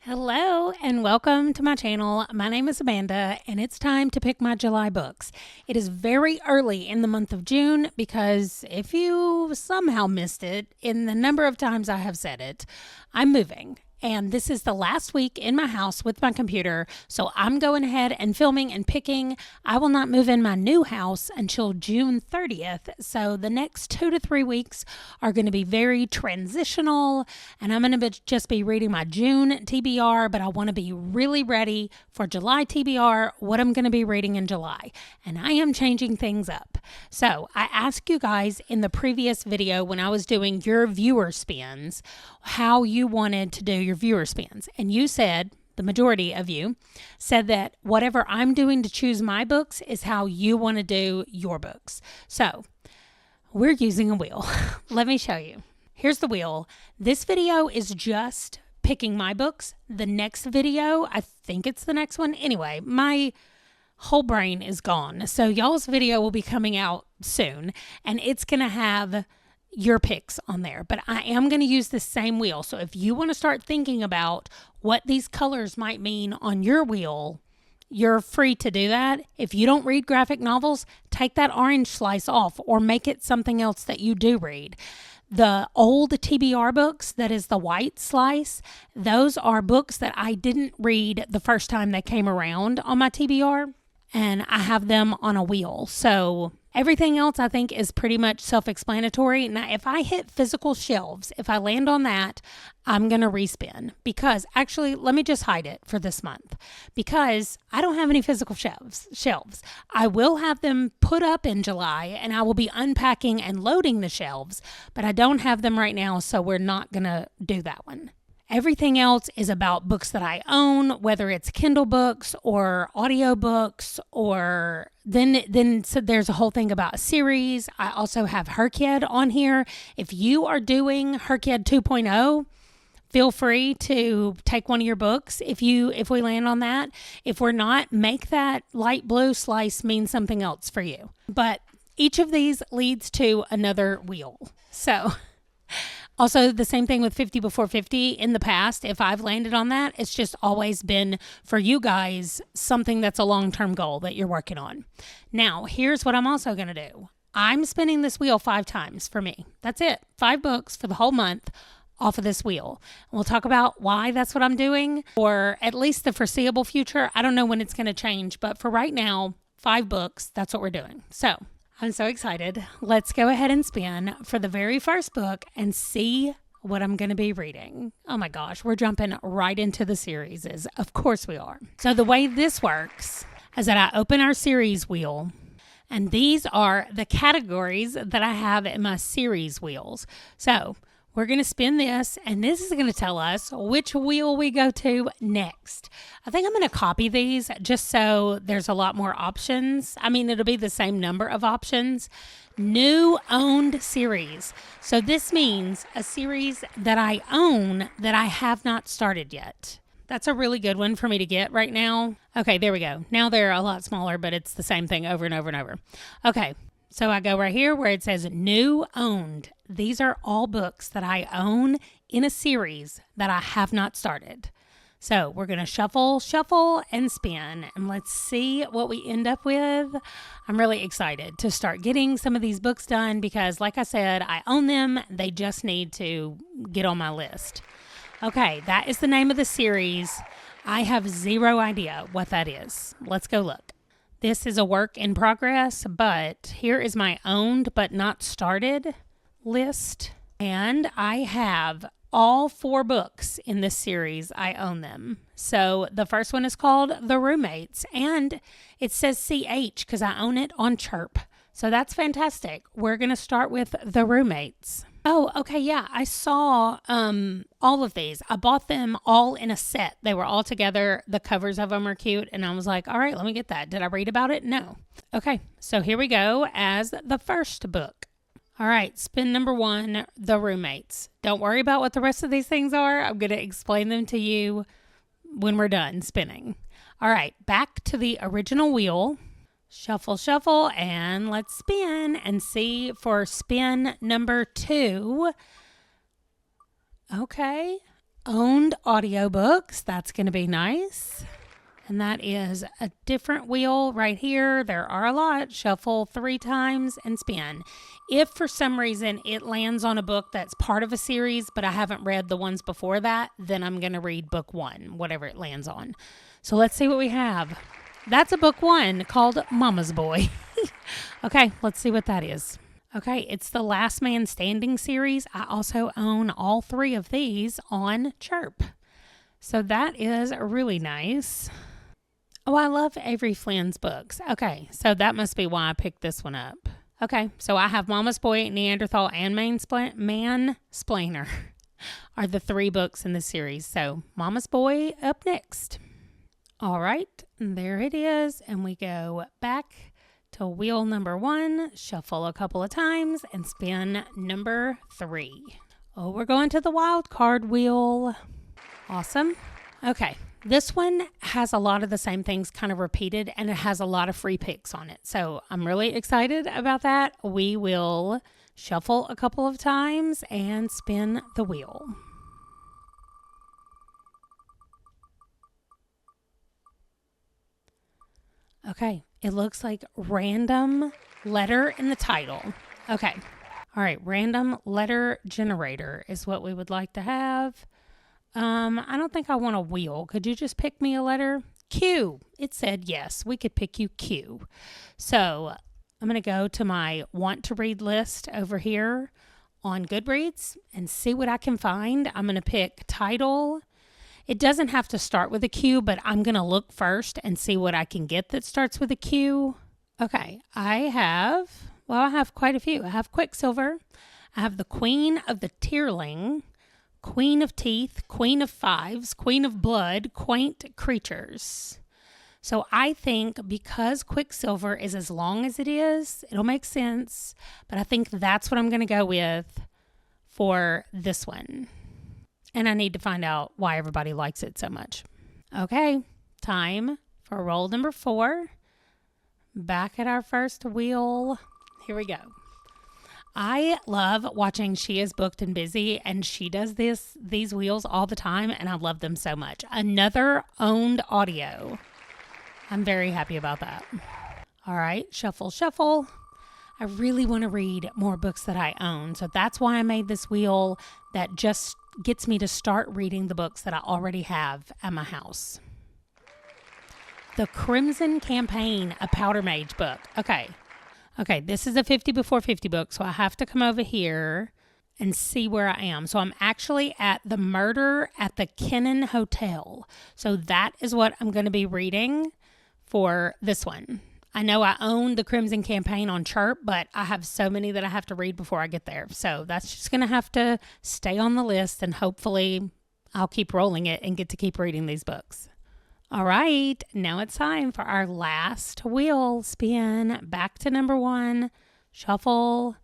Hello and welcome to my channel. My name is Amanda and it's time to pick my July books. It is very early in the month of June because if you somehow missed it in the number of times I have said it, I'm moving. And this is the last week in my house with my computer, so I'm going ahead and filming and picking. I will not move in my new house until June 30th, so the next 2 to 3 weeks are going to be very transitional, and I'm going to just be reading my June TBR, but I want to be really ready for July TBR, what I'm going to be reading in July, and I am changing things up. So I asked you guys in the previous video when I was doing your viewer spins, how you wanted to do your viewer spins. And you said, the majority of you said that whatever I'm doing to choose my books is how you want to do your books. So we're using a wheel. Let me show you. Here's the wheel. This video is just picking my books. The next video, I think it's the next one. Anyway, my whole brain is gone. So y'all's video will be coming out soon and it's going to have your picks on there, but I am going to use the same wheel. So if you want to start thinking about what these colors might mean on your wheel, you're free to do that. If you don't read graphic novels, take that orange slice off or make it something else that you do read. The old TBR books, that is the white slice, those are books that I didn't read the first time they came around on my TBR, and I have them on a wheel. So everything else I think is pretty much self-explanatory. Now, if I hit physical shelves, if I land on that, I'm going to respin because actually, let me just hide it for this month because I don't have any physical shelves. I will have them put up in July and I will be unpacking and loading the shelves, but I don't have them right now. So we're not going to do that one. Everything else is about books that I own, whether it's Kindle books or audiobooks, or then so there's a whole thing about a series. I also have Herk on here. If you are doing Herk 2.0, feel free to take one of your books if we land on that. If we're not, make that light blue slice mean something else for you. But each of these leads to another wheel. So also, the same thing with 50 Before 50 in the past. If I've landed on that, it's just always been for you guys something that's a long-term goal that you're working on. Now, here's what I'm also going to do. I'm spinning this wheel 5 times for me. That's it. 5 books for the whole month off of this wheel. And we'll talk about why that's what I'm doing, or at least the foreseeable future. I don't know when it's going to change, but for right now, 5 books, that's what we're doing. So I'm so excited. Let's go ahead and spin for the very first book and see what I'm going to be reading. Oh my gosh, we're jumping right into the series. Of course we are. So the way this works is that I open our series wheel, and these are the categories that I have in my series wheels. So we're going to spin this, and this is going to tell us which wheel we go to next. I think I'm going to copy these just so there's a lot more options. I mean, it'll be the same number of options. New owned series. So this means a series that I own that I have not started yet. That's a really good one for me to get right now. Okay, there we go. Now they're a lot smaller, but it's the same thing over and over and over. Okay. So I go right here where it says new owned. These are all books that I own in a series that I have not started. So we're going to shuffle, and spin, and let's see what we end up with. I'm really excited to start getting some of these books done because, like I said, I own them. They just need to get on my list. Okay, that is the name of the series. I have zero idea what that is. Let's go look. This is a work in progress, but here is my owned but not started list. And I have all 4 books in this series. I own them. So the first one is called The Roommates, and it says CH because I own it on Chirp. So that's fantastic. We're going to start with The Roommates. Oh, okay, yeah, I saw all of these. I bought them all in a set. They were all together. The covers of them are cute, and I was like, all right, let me get that. Did I read about it? No. Okay, so here we go as the first book. All right, spin number 1, The Roommates. Don't worry about what the rest of these things are. I'm going to explain them to you when we're done spinning. All right, back to the original wheel. Shuffle, and let's spin and see for spin number 2. Okay, owned audiobooks. That's going to be nice. And that is a different wheel right here. There are a lot. Shuffle 3 times and spin. If for some reason it lands on a book that's part of a series, but I haven't read the ones before that, then I'm going to read book 1, whatever it lands on. So let's see what we have. That's a book 1 called Mama's Boy. Okay, let's see what that is. Okay, it's the Last Man Standing series. I also own all 3 of these on Chirp. So that is really nice. Oh, I love Avery Flynn's books. Okay, so that must be why I picked this one up. Okay, so I have Mama's Boy, Neanderthal, and Mansplainer are the 3 books in the series. So Mama's Boy up next. All right, there it is. And we go back to wheel number 1, shuffle a couple of times, and spin number 3. Oh, we're going to the wild card wheel. Awesome. Okay. This one has a lot of the same things kind of repeated, and it has a lot of free picks on it. So I'm really excited about that. We will shuffle a couple of times and spin the wheel. Okay, it looks like random letter in the title. Okay. All right, random letter generator is what we would like to have. I don't think I want a wheel. Could you just pick me a letter? Q. It said yes, we could pick you Q. So I'm going to go to my want to read list over here on Goodreads and see what I can find. I'm going to pick title. It doesn't have to start with a Q, but I'm going to look first and see what I can get that starts with a Q. Okay, I have quite a few. I have Quicksilver. I have the Queen of the Tierling, Queen of Teeth, Queen of Fives, Queen of Blood, Quaint Creatures. So I think because Quicksilver is as long as it is, it'll make sense. But I think that's what I'm going to go with for this one. And I need to find out why everybody likes it so much. Okay, time for roll number 4. Back at our first wheel. Here we go. I love watching She Is Booked and Busy, and she does these wheels all the time, and I love them so much. Another owned audio. I'm very happy about that. All right, shuffle, shuffle. I really want to read more books that I own, so that's why I made this wheel that just gets me to start reading the books that I already have at my house. The Crimson Campaign, a Powder Mage book. Okay, this is a 50 before 50 book, so I have to come over here and see where I am. So I'm actually at the Murder at the Kennan Hotel. So that is what I'm going to be reading for this one. I know I own the Crimson Campaign on Chirp, but I have so many that I have to read before I get there. So that's just going to have to stay on the list, and hopefully I'll keep rolling it and get to keep reading these books. All right, now it's time for our last wheel spin. Back to number 1, shuffle.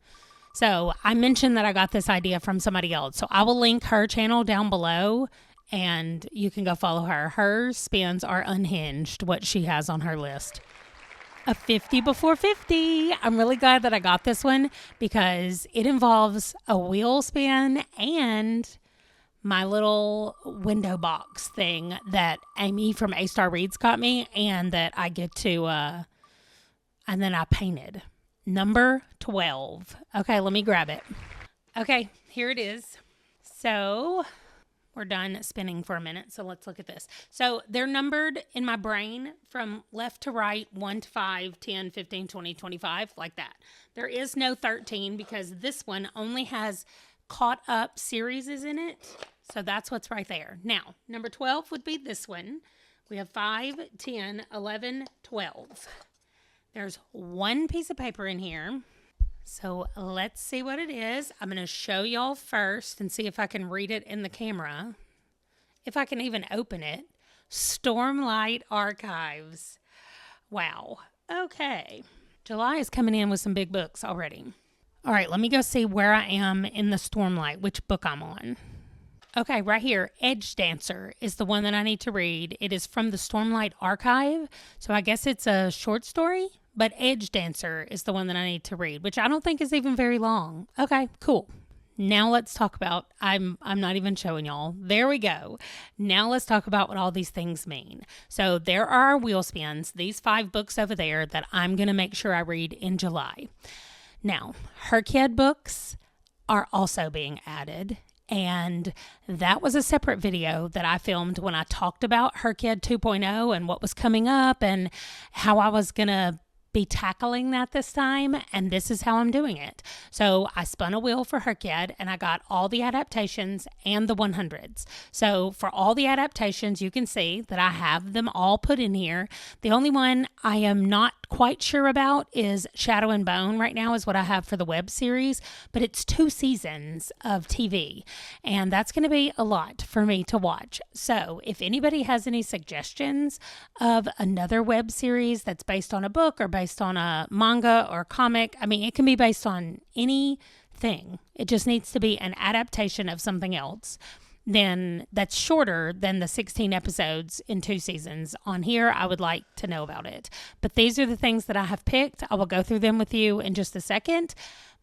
So I mentioned that I got this idea from somebody else. So I will link her channel down below, and you can go follow her. Her spins are unhinged, what she has on her list. A 50 before 50. I'm really glad that I got this one because it involves a wheel spin and my little window box thing that Amy from A Star Reads got me, and that I get to, and then I painted. Number 12. Okay, let me grab it. Okay, here it is. So we're done spinning for a minute, so let's look at this. So they're numbered in my brain from left to right, 1 to 5, 10, 15, 20, 25, like that. There is no 13 because this one only has caught up series in it. So that's what's right there. Now, number 12 would be this one. We have 5, 10, 11, 12. There's one piece of paper in here. So let's see what it is. I'm going to show y'all first and see if I can read it in the camera. If I can even open it. Stormlight Archives. Wow. Okay. July is coming in with some big books already. All right, let me go see where I am in the Stormlight, which book I'm on. Okay, right here, Edge Dancer is the one that I need to read. It is from the Stormlight Archive, so I guess it's a short story, but Edge Dancer is the one that I need to read, which I don't think is even very long. Okay, cool. Now let's talk about, I'm not even showing y'all. There we go. Now let's talk about what all these things mean. So there are our wheel spins, these 5 books over there that I'm going to make sure I read in July. Now, Herk books are also being added. And that was a separate video that I filmed when I talked about Herk 2.0 and what was coming up and how I was going to be tackling that this time, and this is how I'm doing it. So I spun a wheel for Herk and I got all the adaptations and the 100s. So for all the adaptations, you can see that I have them all put in here. The only one I am not quite sure about is Shadow and Bone right now is what I have for the web series, but it's 2 seasons of TV, and that's going to be a lot for me to watch. So if anybody has any suggestions of another web series that's based on a book or based on a manga or comic, I mean, it can be based on anything. It just needs to be an adaptation of something else. Then that's shorter than the 16 episodes in 2 seasons on here. I would like to know about it. But these are the things that I have picked. I will go through them with you in just a second.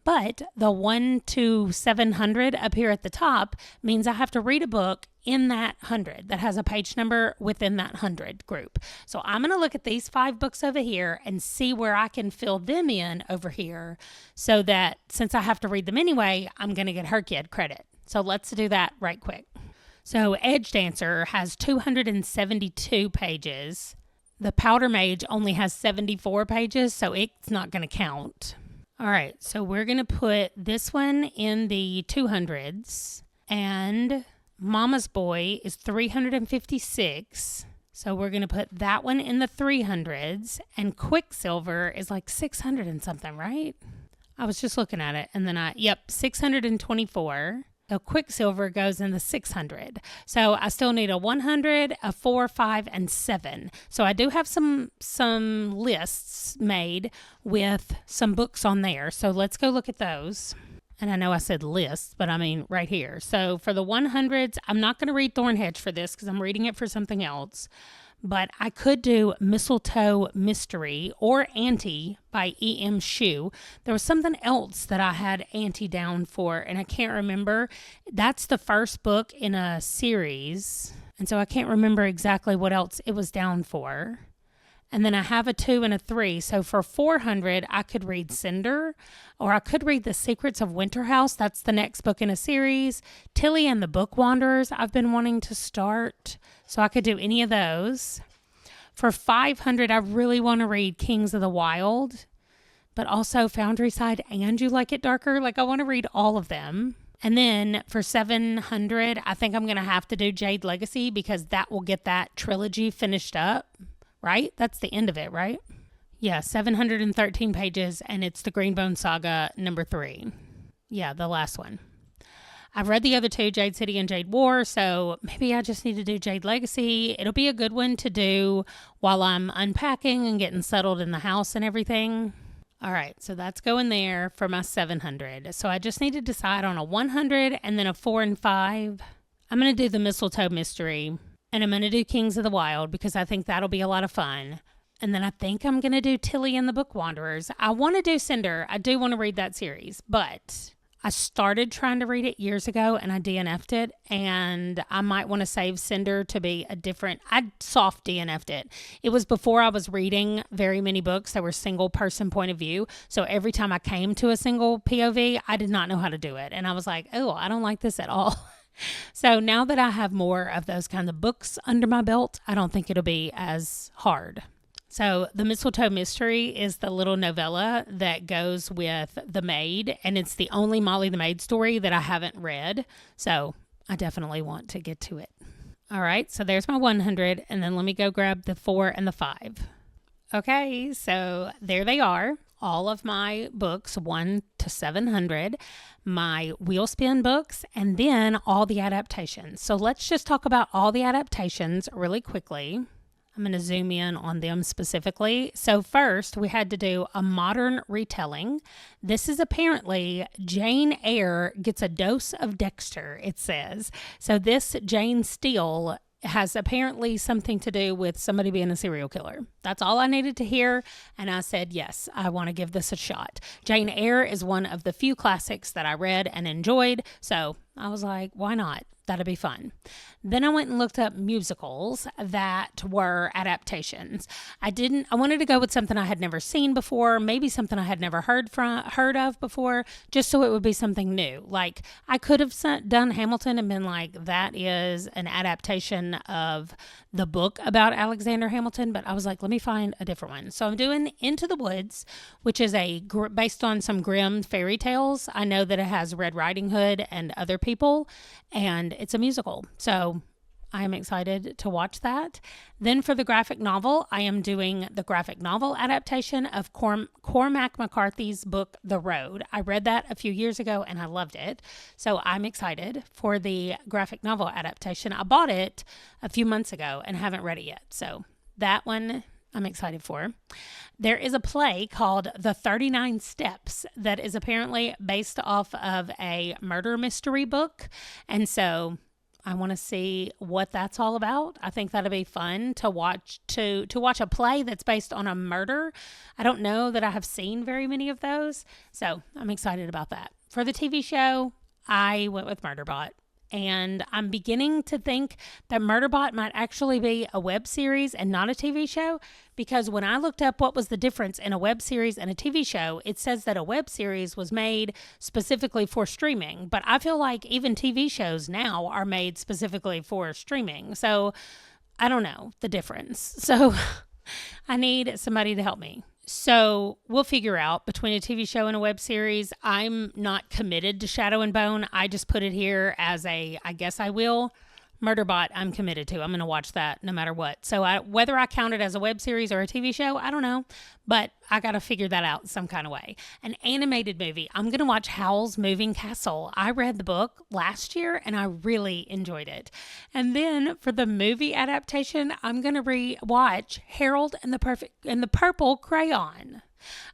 But the 1 to 700 up here at the top means I have to read a book in that 100 that has a page number within that 100 group. So I'm going to look at these 5 books over here and see where I can fill them in over here so that since I have to read them anyway, I'm going to get Herk credit. So let's do that right quick. So Edge Dancer has 272 pages. The Powder Mage only has 74 pages, so it's not going to count. All right, so we're going to put this one in the 200s, and Mama's Boy is 356, so we're going to put that one in the 300s, and Quicksilver is like 600 and something, right? I was just looking at it, and then 624. So Quicksilver goes in the 600. So I still need a 100, a 4, 5, and 7. So I do have some lists made with some books on there. So let's go look at those. And I know I said lists, but I mean right here. So for the 100s, I'm not going to read Thornhedge for this because I'm reading it for something else. But I could do Mistletoe Mystery or Auntie by E.M. Shue. There was something else that I had Auntie down for, and I can't remember. That's the first book in a series, and so I can't remember exactly what else it was down for. And then I have a 2 and a 3. So for 400, I could read Cinder, or I could read The Secrets of Winterhouse. That's the next book in a series. Tilly and the Book Wanderers, I've been wanting to start. So I could do any of those. For 500, I really want to read Kings of the Wild, but also Foundry Side and You Like It Darker. Like, I want to read all of them. And then for 700, I think I'm going to have to do Jade Legacy because that will get that trilogy finished up. Right? That's the end of it, right? Yeah, 713 pages, and it's the Greenbone Saga number 3. Yeah, the last one. I've read the other 2, Jade City and Jade War, so maybe I just need to do Jade Legacy. It'll be a good one to do while I'm unpacking and getting settled in the house and everything. All right, so that's going there for my 700. So I just need to decide on a 100 and then a 4 and 5. I'm going to do the Mistletoe Mystery. And I'm going to do Kings of the Wild because I think that'll be a lot of fun. And then I think I'm going to do Tilly and the Book Wanderers. I want to do Cinder. I do want to read that series. But I started trying to read it years ago and I DNF'd it. And I might want to save Cinder to be a different... I soft DNF'd it. It was before I was reading very many books that were single person point of view. So every time I came to a single POV, I did not know how to do it. And I was like, oh, I don't like this at all. So now that I have more of those kind of books under my belt, I don't think it'll be as hard. So the Mistletoe Mystery is the little novella that goes with The Maid, and it's the only Molly the Maid story that I haven't read. So I definitely want to get to it. All right, so there's my 100, and then let me go grab the 4 and the 5. Okay, so there they are. All of my books, 1 to 700, my wheel spin books, and then all the adaptations. So let's just talk about all the adaptations really quickly. I'm going to zoom in on them specifically. So first, we had to do a modern retelling. This is apparently Jane Eyre gets a dose of Dexter, it says. So this Jane Steele has apparently something to do with somebody being a serial killer. That's all I needed to hear, and I said, yes, I want to give this a shot. Jane Eyre is one of the few classics that I read and enjoyed, so I was like, why not? That'll be fun. Then I went and looked up musicals that were adaptations. I wanted to go with something I had never seen before, maybe something I had never heard of before, just so it would be something new. Like, I could have done Hamilton and been like, that is an adaptation of the book about Alexander Hamilton, but I was like, let me find a different one. So I'm doing Into the Woods, which is based on some Grimm fairy tales. I know that it has Red Riding Hood and other people, and it's a musical. So I am excited to watch that. Then for the graphic novel, I am doing the graphic novel adaptation of Cormac McCarthy's book, The Road. I read that a few years ago and I loved it. So I'm excited for the graphic novel adaptation. I bought it a few months ago and haven't read it yet. So that one I'm excited for. There is a play called The 39 Steps that is apparently based off of a murder mystery book. And so I want to see what that's all about. I think that'll be fun to watch a play that's based on a murder. I don't know that I have seen very many of those, so I'm excited about that. For the TV show, I went with Murderbot. And I'm beginning to think that Murderbot might actually be a web series and not a TV show, because when I looked up what was the difference in a web series and a TV show, it says that a web series was made specifically for streaming. But I feel like even TV shows now are made specifically for streaming. So I don't know the difference. So I need somebody to help me. So we'll figure out between a TV show and a web series. I'm not committed to Shadow and Bone. I just put it here as I guess I will. Murderbot, I'm committed to. I'm going to watch that no matter what. So whether I count it as a web series or a TV show, I don't know. But I got to figure that out some kind of way. An animated movie. I'm going to watch Howl's Moving Castle. I read the book last year and I really enjoyed it. And then for the movie adaptation, I'm going to rewatch Harold and the Purple Crayon.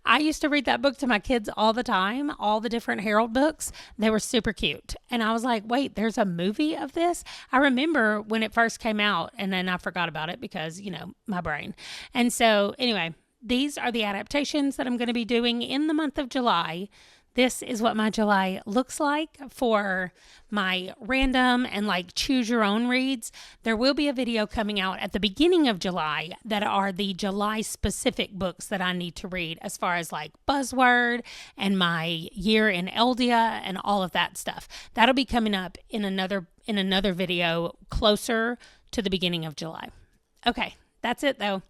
I used to read that book to my kids all the time, all the different Harold books. They were super cute. And I was like, wait, there's a movie of this? I remember when it first came out and then I forgot about it because, my brain. And so anyway, these are the adaptations that I'm going to be doing in the month of July. This is what my July looks like for my random and choose your own reads. There will be a video coming out at the beginning of July that are the July specific books that I need to read, as far as Buzzword and my year in Eldia and all of that stuff. That'll be coming up in another video closer to the beginning of July. Okay, that's it though.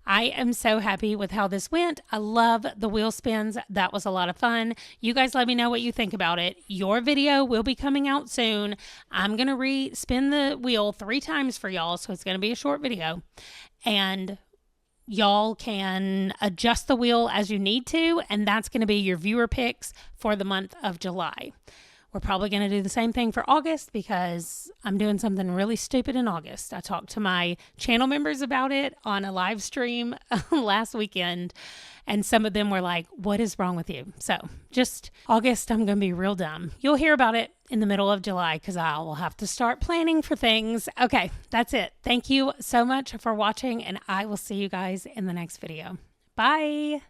I am so happy with how this went. I love the wheel spins. That was a lot of fun. You guys let me know what you think about it. Your video will be coming out soon. I'm going to spin the wheel 3 times for y'all, so it's going to be a short video. And y'all can adjust the wheel as you need to, and that's going to be your viewer picks for the month of July. We're probably going to do the same thing for August because I'm doing something really stupid in August. I talked to my channel members about it on a live stream last weekend, and some of them were like, what is wrong with you? So just August, I'm going to be real dumb. You'll hear about it in the middle of July because I will have to start planning for things. Okay, that's it. Thank you so much for watching, and I will see you guys in the next video. Bye.